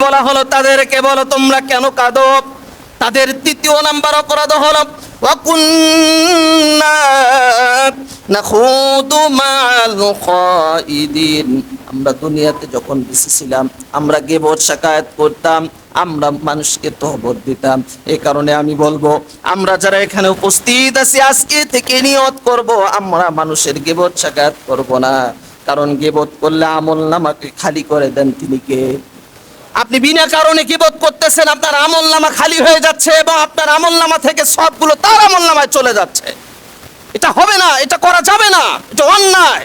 বলা হলো তাদেরকে বলো তোমরা কেন কাঁদো। তাদের তৃতীয় নাম্বার অপরাধ হলো ওয়াকুন্না নাখুদু মাআল খাইদিন। আমরা দুনিয়াতে যখন বেঁচে ছিলাম আমরা গীবত শিকায়ত করতাম, আমরা মানুষকে তহবত দিতাম। এই কারণে আমি বলবো আমরা যারা এখানে উপস্থিত আছি আজকে থেকে নিয়ত করব আমরা মানুষের গীবত শিকায়ত করব না। কারণ গীবত করলে আমলনামাকে খালি করে দেন তিনি কে? আপনি বিনা কারণে গীবত করতেছেন, আপনার আমলনামা খালি হয়ে যাচ্ছে এবং আপনার আমলনামা থেকে সবগুলো তার আমলনামায় চলে যাচ্ছে। এটা হবে না, এটা করা যাবে না, এটা অন্যায়।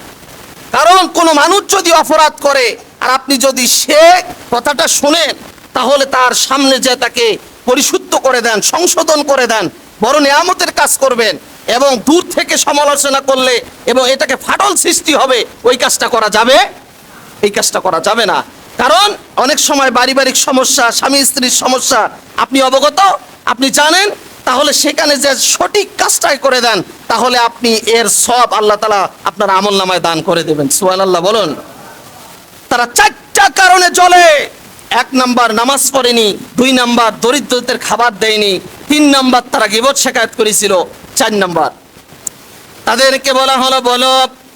কারণ কোনো মানুষ যদি অপরাধ করে আর আপনি যদি সে কথাটা শুনেন তাহলে তার সামনে যে তাকে পরিশুদ্ধ করে দেন, সংশোধন করে দেন, বড় নিয়ামতের কাজ করবেন এবং দূর থেকে সমালোচনা করলে এবং এটাকে ফাটল সৃষ্টি হবে, ওই কাজটা করা যাবে? এই কাজটা করা যাবে না। কারণ অনেক সময় পারিবারিক সমস্যা, স্বামী স্ত্রীর সমস্যা আপনি অবগত, আপনি জানেন, তাহলে সেখানে যে সঠিক কাজটাই করে দেন তাহলে আপনি এর সব আল্লাহ তাআলা আপনার আমলনামায় দান করে দেবেন। সুবহানাল্লাহ বলুন। তারা চারটা কারণে জ্বলে। 1 নাম্বার নামাজ পড়েনি, 2 নাম্বার দরিদ্রদের খাবার দেয়নি, 3 নাম্বার তারা গীবত শিকায়ত করেছিল, 4 নাম্বার তাদেরকে বলা হলো বলো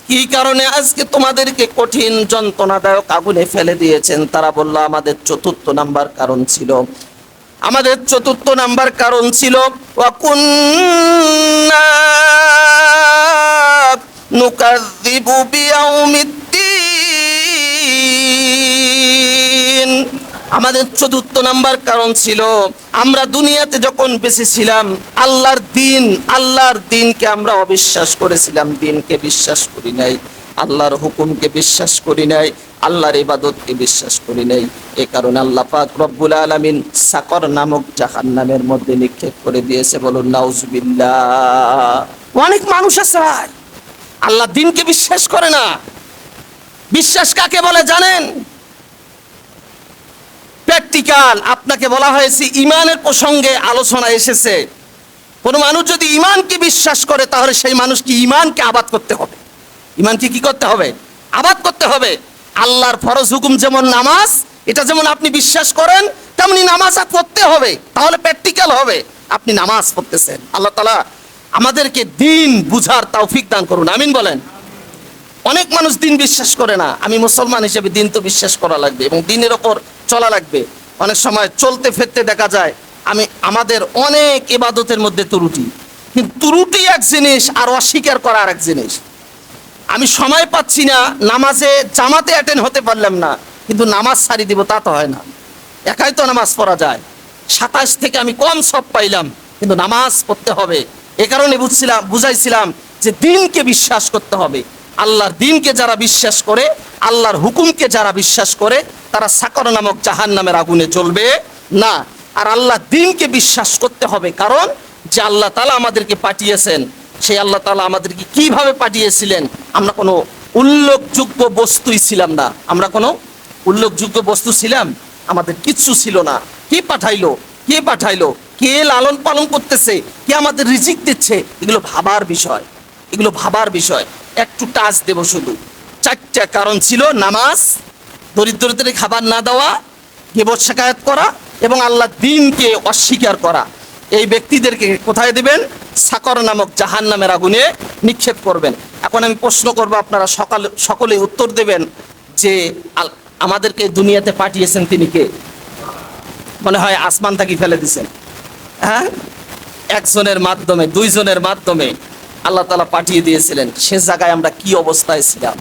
কি কারণে আজকে তোমাদেরকে কঠিন যন্ত্রণাদায়ক আগুনে ফেলে দিয়েছেন। তারা বলল আমাদের 4র্থ নাম্বার কারণ ছিল, আমাদের 4র্থ নাম্বার কারণ ছিল ওয়াকুন্না নুকাযযিবু বিয়াউমিদ্দিন। আমাদের 4র্থ নাম্বার কারণ ছিল আমরা দুনিয়াতে যখন বেঁচে ছিলাম আল্লাহর দিনকে আমরা অবিশ্বাস করেছিলাম, দিনকে বিশ্বাস করি নাই, আল্লাহর হুকুমকে বিশ্বাস করি নাই, আল্লাহর ইবাদতকে বিশ্বাস করি নাই। এই কারণে আল্লাহ পাক রব্বুল আলামিন সাকর নামক জাহান্নামের মধ্যে নিক্ষেপ করে দিয়েছে। বলুন নাউজুবিল্লাহ। অনেক মানুষ আছে আল্লাহ দিনকে বিশ্বাস করে না। বিশ্বাস কাকে বলে জানেন? প্র্যাকটিক্যাল। আপনাকে বলা হয়েছে ইমানের প্রসঙ্গে আলোচনা এসেছে, কোন মানুষ যদি ইমানকে বিশ্বাস করে তাহলে সেই মানুষকে ইমানকে আবাদ করতে হবে। ইমানকে কি করতে হবে? আবাদ করতে হবে। আল্লাহর ফরজ হুকুম যেমন নামাজ, এটা যেমন আপনি বিশ্বাস করেন তেমনি নামাজ পড়তে হবে, তাহলে প্র্যাকটিক্যাল হবে আপনি নামাজ পড়তেছেন। আল্লাহ তাআলা আমাদেরকে দিন বুঝার তৌফিক দান করুন, আমিন বলেন। অনেক মানুষ দিন বিশ্বাস করে না। আমি মুসলমান হিসেবে দিন তো বিশ্বাস করা লাগবে এবং দিনের ওপর চলা লাগবে। অনেক সময় চলতে ফিরতে দেখা যায় আমাদের অনেক ইবাদতের মধ্যে ত্রুটি, কিন্তু ত্রুটি এক জিনিস আর অস্বীকার করা আর এক জিনিস। আমি সময় পাচ্ছি না, নামাজে জামাতে অ্যাটেন্ড হতে পারলাম না, কিন্তু নামাজ ছাড়ি দিব তা তো হয় না। একাই তো নামাজ পড়া যায়, 27 থেকে আমি কম সব পাইলাম, কিন্তু নামাজ পড়তে হবে। এ কারণে বুঝাইছিলাম যে দিনকে বিশ্বাস করতে হবে। আল্লাহর দিনকে যারা বিশ্বাস করে, আল্লাহর হুকুমকে যারা বিশ্বাস করে, তারা সাকর নামক জাহান্নামের আগুনে জ্বলবে না। আর আল্লাহর দিনকে বিশ্বাস করতে হবে, কারণ যে আল্লাহ তাআলা আমাদেরকে পাঠিয়েছেন, সেই আল্লাহ তাআলা আমাদেরকে কিভাবে পাঠিয়েছিলেন? আমরা কোনো উল্লেখযোগ্য বস্তুই ছিলাম না। আমরা কোনো উল্লেখযোগ্য বস্তু ছিলাম? আমাদের কিচ্ছু ছিল না। কে পাঠাইলো? কে পাঠাইলো? কে লালন পালন করতেছে? কে আমাদের রিজিক দিচ্ছে? এগুলো ভাবার বিষয়, এগুলো ভাবার বিষয়। একটু টাচ দেব শুধু। 4টা কারণ ছিল নামাজ, দরিদ্রদের খাবার না দেওয়া, গীবত শিকায়ত করা এবং আল্লাহর দিনকে অস্বীকার করা। এই ব্যক্তিদেরকে কোথায় দিবেন? সাকর নামক জাহান্নামের আগুনে নিক্ষেপ করবেন। এখন আমি প্রশ্ন করব, আপনারা সকলে উত্তর দেবেন যে আমাদেরকে দুনিয়াতে পাঠিয়েছেন তিনি কে? মনে হয় আসমান থেকে ফেলে দিয়েছেন। হ্যাঁ, একজনের মাধ্যমে, 2 জনের মাধ্যমে আল্লাহ তাআলা পাঠিয়ে দিয়েছিলেন। সে জায়গায় আমরা কি অবস্থায় ছিলাম?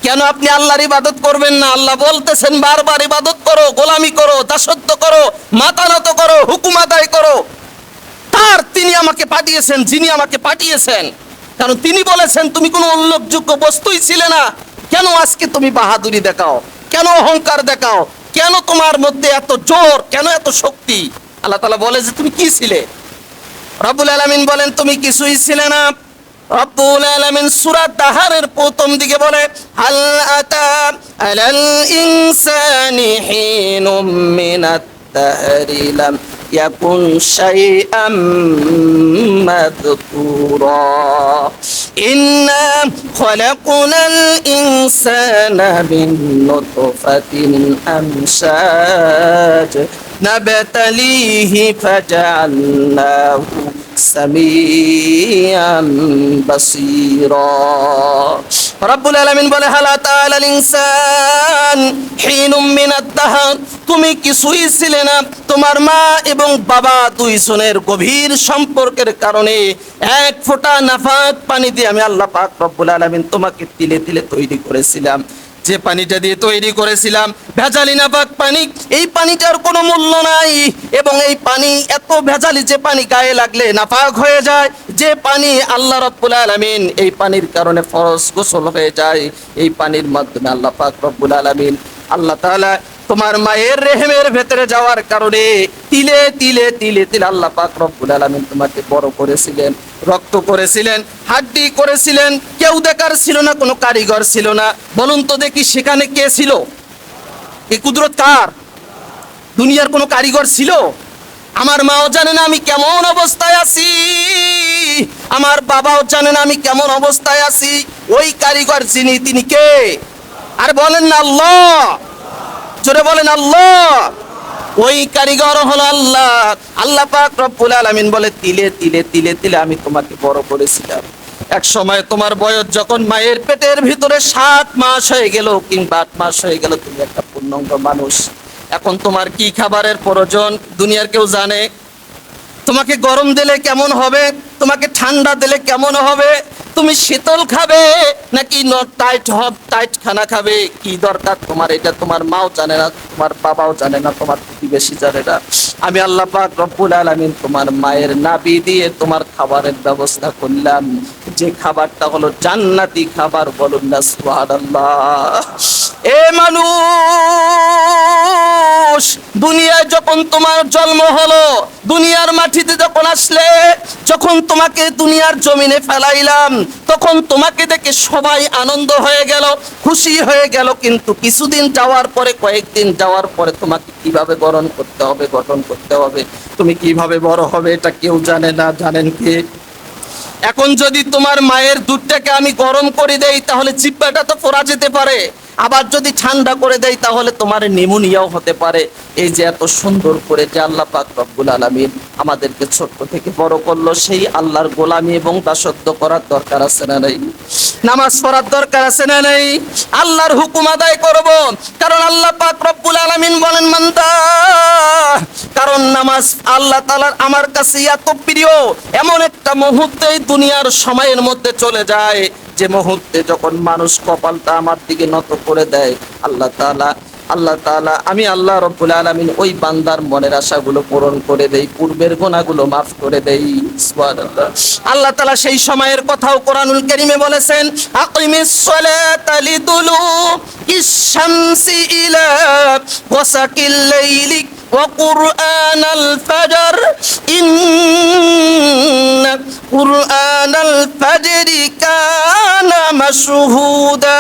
কেন আপনি আল্লাহর ইবাদত করবেন না? আল্লাহ বলতেছেন বারবার ইবাদত করো, গোলামি করো, দাসত্ব করো, মাথা নত করো, হুকুম আদায় করো। তিনি আমাকে পাঠিয়েছেন, যিনি আমাকে পাঠিয়েছেন, কারণ তিনি বলেছেন তুমি কোনো উল্লেখযোগ্য বস্তুই ছিলে না। কেন আজকে তুমি বাহাদুরি দেখাও? কেন অহংকার দেখাও? কেন তোমার মধ্যে এত জোর? কেন এত শক্তি? আল্লাহ তাআলা বলে যে তুমি কি ছিলে? রব্বুল আলামিন বলেন তুমি কিছুই ছিলে না। রব্বুল আলামিন সূরা তাহারের প্রথম দিকে বলে হাল আতা আলাল ইনসানি হিনুম মিনাত তাহরি লাম ইয়াকুন শাইআম মাযকুরা ইন্না খলাকনাল ইনসানা মিন নুতফাতিন আমশাজিন نبتليه فجعلناه سميعا بصيرا রব্বুল আলামিন বলে হালা তাআলাল ইনসান হিনুম মিনাদ দাহর, তুমি কিছুই ছিলে না, তোমার মা এবং বাবা দুই জনের গভীর সম্পর্কের কারণে এক ফোঁটা নাফাক পানি দিয়ে আমি আল্লাহ পাক রব্বুল আলামিন তোমাকে তিলে তিলে তৈরি করেছিলাম। যে পানিটা দিয়ে তৈরি করেছিলাম ভেজালি নাপাক পানি, এই পানিটার কোনো মূল্য নাই এবং এই পানি এত ভেজালি যে পানি গায়ে লাগলে নাপাক হয়ে যায়, যে পানি আল্লাহ রাব্বুল আলামিন এই পানির কারণে ফরজ গোসল হয়ে যায়, এই পানির মাধ্যমে আল্লাহ পাক রব্বুল আলামিন আল্লাহ তাআলা তোমার মায়ের রেহেমের ভেতরে যাওয়ার কারণে তিলে তিলে তিলে তিলে আল্লাহ পাক রব্বুল আলামিন তোমাকে বড় করেছিলেন, রক্ত করেছিলেন, হাড্ডি করেছিলেন। কেউ দেখার ছিল না, কোনো কারিগর ছিল না। বলুন তো দেখি সেখানে কে ছিল? এই কুদরত কার? দুনিয়ার কোনো কারিগর ছিল? আমার মাও জানে না আমি কেমন অবস্থায় আছি, আমার বাবাও জানে না আমি কেমন অবস্থায় আছি। ওই কারিগর যিনি, তিনি কে? আর বলেন না আল্লাহ, জোরে বলেন আল্লাহ। ওই কারিগর হলো আল্লাহ। আল্লাহ পাক রব্বুল আলামিন বলে তিলে তিলে তিলে তিলে আমি তোমাকে বড় করেছিলাম। এক সময় তোমার বয়স যখন মায়ের পেটের ভিতরে 7 মাস হয়ে গেল কিংবা 8 মাস হয়ে গেল, তুমি একটা পূর্ণাঙ্গ মানুষ। এখন তোমার কি খাবারের প্রয়োজন দুনিয়ার কেউ জানে? তোমাকে গরম দিলে কেমন হবে, তোমাকে ঠান্ডা দিলে কেমন হবে, তুমি শীতল খাবে নাকি টাইট খানা খাবে, কি দরকার তোমার, এটা তোমার মাও জানে না, তোমার বাবাও জানে না, তোমার প্রতিবেশী জানে না। আমি আল্লাহ পাক রব্বুল আলামিন তোমার মায়ের নাভি দিয়ে তোমার খাবারের ব্যবস্থা করলাম, যে খাবারটা হলো জান্নাতি খাবার। বলুন না সুবহানাল্লাহ। এ মানুষ, দুনিয়ায় যখন তোমার জন্ম হলো, দুনিয়ার মাটিতে যখন আসলে, যখন তোমাকে দুনিয়ার জমিনে ফেলাইলাম, তখন তোমাকে দেখে সবাই আনন্দ হয়ে গেল, খুশি হয়ে গেল। কিন্তু কিছুদিন যাওয়ার পরে, কয়েকদিন যাওয়ার পরে তোমাকে কিভাবে গঠন করতে হবে, তুমি কিভাবে বড় হবে এটা কেউ জানে না। জানেন কি? এখন যদি তোমার মায়ের দুধটাকে আমি গরম করে দেই তাহলে জিহ্বাটা তো পোড়া যেতে পারে, আবার যদি ঠান্ডা করে দেই তাহলে তোমার নিউমোনিয়াও হতে পারে। এই যে এত সুন্দর করে যে আল্লাহ পাক রব্বুল আলামিন আমাদেরকে ছোট্ট থেকে বড় করলো, সেই আল্লাহর গোলামি এবং দাসত্ব করার দরকার আছে না নাই? নামাজ পড়ার দরকার আছে না নাই? আল্লাহর হুকুম আদায় করব, কারণ আল্লাহ পাক রব্বুল আলামিন বলেন মান্দা, কারণ নামাজ আল্লাহ তাআলার আমার কাছে এত প্রিয়। এমন একটা মুহূর্তে দুনিয়ার সময়ের মধ্যে চলে যায়, যে মুহূর্তে যখন মানুষ কপালটা আমার দিকে নত করে দেয়, আল্লাহ তাআলা আমি আল্লাহ রাব্বুল আলামিন ওই বান্দার মনের আশাগুলো পূরণ করে দেই, পূর্বের গুনাহগুলো মাফ করে দেই। সুবহানাল্লাহ। আল্লাহ তাআলা সেই সময়ের কথাও কোরআনুল কারীমে বলেছেন, আকিমিস সালাতা লিদুলুকিশ শামসি ইলা ওয়াসাকিল লাইলি ওয়া কুরআনাল ফাজর ইন্না কুরআনাল ফাজরি কানা মাশহুদা।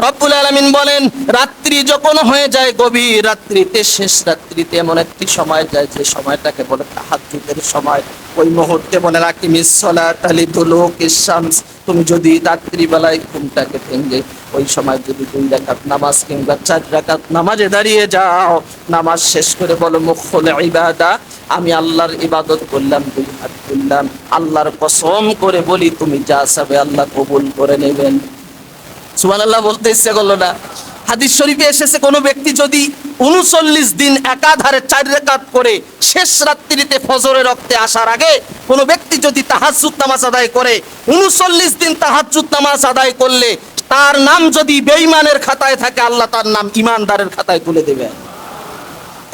রব্বুল আলামিন বলেন, রাত্রি যখন হয়ে যায় গভীর রাত্রিতে, শেষ রাত্রিতে এমন একটি সময় যায় যে সময়টাকে বলে তাহাজ্জুদের সময়। ওই মুহূর্তে বলে আকিমিস সালাতা লিদুলুকিশ শামস, তুমি যদি রাত্রি বেলায় ঘুমটাকে ভেঙে ওই সময় যদি 2 রাকাত নামাজ কিংবা 4 রাকাত নামাজে দাঁড়িয়ে যাও, নামাজ শেষ করে বলো মুখুল ইবাদা, আমি আল্লাহর ইবাদত করলাম, 2 হাত তুললাম, আল্লাহর কসম করে বলি তুমি যা চাবে আল্লাহ কবুল করে নেবেন। সুবহানাল্লাহ বলতে ইচ্ছে করলো না? হাদিস শরীফে এসেছে, কোনো ব্যক্তি যদি 39 দিন একাধারে 4 রাকাত করে শেষ রাত্রিতে ফজরের রক্তে আসার আগে কোনো ব্যক্তি যদি তাহাজ্জুদ নামাজ আদায় করে, 39 দিন তাহাজ্জুদ নামাজ আদায় করলে তার নাম যদি বেঈমানের খাতায় থাকে, আল্লাহ তার নাম ঈমানদারের খাতায় তুলে দেবেন।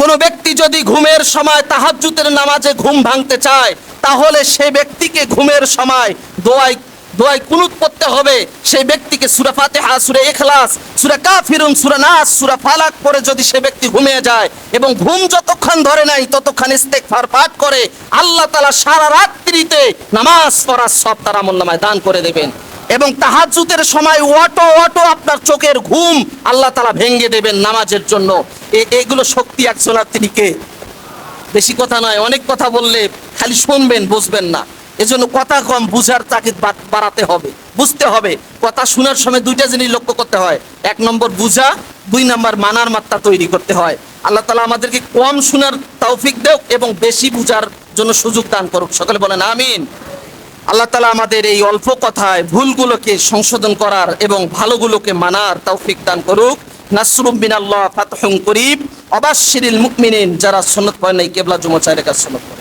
কোনো ব্যক্তি যদি ঘুমের সময় তাহাজ্জুদের নামাজে ঘুম ভাঙতে চায়, তাহলে সে ব্যক্তিকে ঘুমের সময় দোয়ায় কুনুত পড়তে হবে। সেই ব্যক্তিকে সূরা ফাতিহা, সূরা ইখলাস, সূরা কাফিরুন, সূরা নাস, সূরা ফালাক পড়ে যদি সে ব্যক্তি ঘুমিয়ে যায় এবং ঘুম যতক্ষণ ধরে নাই ততক্ষণ ইস্তেগফার পাঠ করে, আল্লাহ তাআলা সারা রাত্রিতে নামাজ পড়ার সব তার আমলনামায় দান করে দেবেন। এবং তাহাজ্জুদের সময় অটো আপনার চোখের ঘুম আল্লাহ তাআলা ভেঙে দেবেন নামাজের জন্য। এগুলো শক্তি একজন, তিনি কে? বেশি কথা নয়, অনেক কথা বললে খালি শুনবেন, বুঝবেন না। এজন্য কথা কম, বুঝার তাগিদ বাড়াতে হবে, বুঝতে হবে। কথা শোনার সময় দুইটা জিনিস লক্ষ্য করতে হয়, 1 নম্বর বুঝা, 2 নম্বর মানার মাত্রা তৈরি করতে হয়। আল্লাহ তাআলা আমাদেরকে কম শোনার তৌফিক দেও এবং বেশি বুঝার জন্য সুযোগ দান করুক, সকলে বলেন আমিন। আল্লাহ তাআলা আমাদের এই অল্প কথায় ভুলগুলোকে সংশোধন করার এবং ভালোগুলোকে মানার তৌফিক দান করুক। নাসরুম মিনাল্লাহ, ফাতহুন করিব, অবাশশিরিল মুমিনিন। যারা সুন্নাত পড়ে নাই, কিবলা জুমা 4 রাকাত সুন্নাত পড়ে।